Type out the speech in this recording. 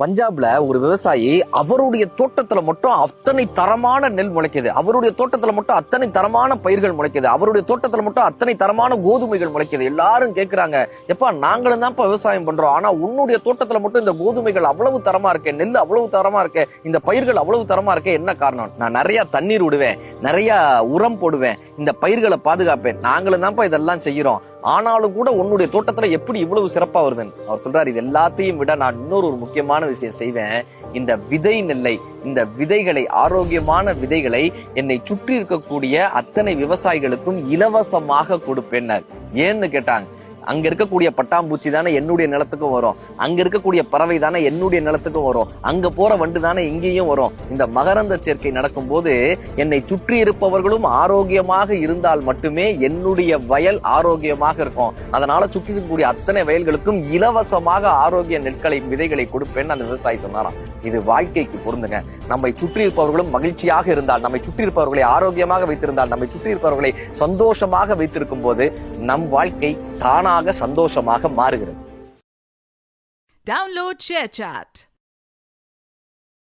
பஞ்சாப்ல ஒரு விவசாயி அவருடைய தோட்டத்துல மட்டும் அத்தனை தரமான நெல் முளைக்குது, அவருடைய தோட்டத்துல மட்டும் அத்தனை தரமான பயிர்கள் முளைக்குது, அவருடைய தோட்டத்துல மட்டும் அத்தனை தரமான கோதுமைகள் முளைக்குது. எல்லாரும் கேக்குறாங்க, எப்பா நாங்களும் தான்ப்பா விவசாயம் பண்றோம், ஆனா உன்னுடைய தோட்டத்துல மட்டும் இந்த கோதுமைகள் அவ்வளவு தரமா இருக்கு, நெல் அவ்வளவு தரமா இருக்கு, இந்த பயிர்கள் அவ்வளவு தரமா இருக்கு, என்ன காரணம்? நான் நிறைய தண்ணீர் விடுவேன், நிறைய உரம் போடுவேன், இந்த பயிர்களை பாதுகாப்பேன், நாங்களும் தான்ப்பா இதெல்லாம் செய்யறோம், ஆனாலும் கூட உன்னுடைய தோட்டத்துல எப்படி இவ்வளவு சிறப்பா வருதுன்னு அவர் சொல்றாரு. இது எல்லாத்தையும் விட நான் இன்னொரு முக்கியமான விஷயம் செய்வேன். இந்த விதை நெல்லை, இந்த விதைகளை, ஆரோக்கியமான விதைகளை என்னை சுற்றி இருக்கக்கூடிய அத்தனை விவசாயிகளுக்கும் இலவசமாக கொடுப்பேன். ஏன்னு கேட்டாங்க. அங்க இருக்கக்கூடிய பட்டாம்பூச்சி தானே என்னுடைய நிலத்துக்கும் வரும், அங்க இருக்கக்கூடிய பறவை தானே என்னுடைய நிலத்துக்கும் வரும், அங்க போற வண்டு தானே இங்கேயும் வரும். இந்த மகரந்த சேர்க்கை நடக்கும் போது என்னை சுற்றி இருப்பவர்களும் ஆரோக்கியமாக இருந்தால் மட்டுமே என்னுடைய வயல் ஆரோக்கியமாக இருக்கும். அதனால சுற்றி இருக்கக்கூடிய அத்தனை வயல்களுக்கும் இலவசமாக ஆரோக்கிய நெற்களை, விதைகளை கொடுப்பேன்னு அந்த விவசாயி சொன்னாராம். இது வாழ்க்கைக்கு பொருந்துங்க. நம்மை சுற்றி இருப்பவர்களும் மகிழ்ச்சியாக இருந்தால், நம்மை சுற்றி இருப்பவர்களை ஆரோக்கியமாக வைத்திருந்தால், நம்மை சுற்றி இருப்பவர்களை சந்தோஷமாக வைத்திருக்கும் போது நம் வாழ்க்கை தானாக சந்தோஷமாக மாறுகிறது. Download ShareChat.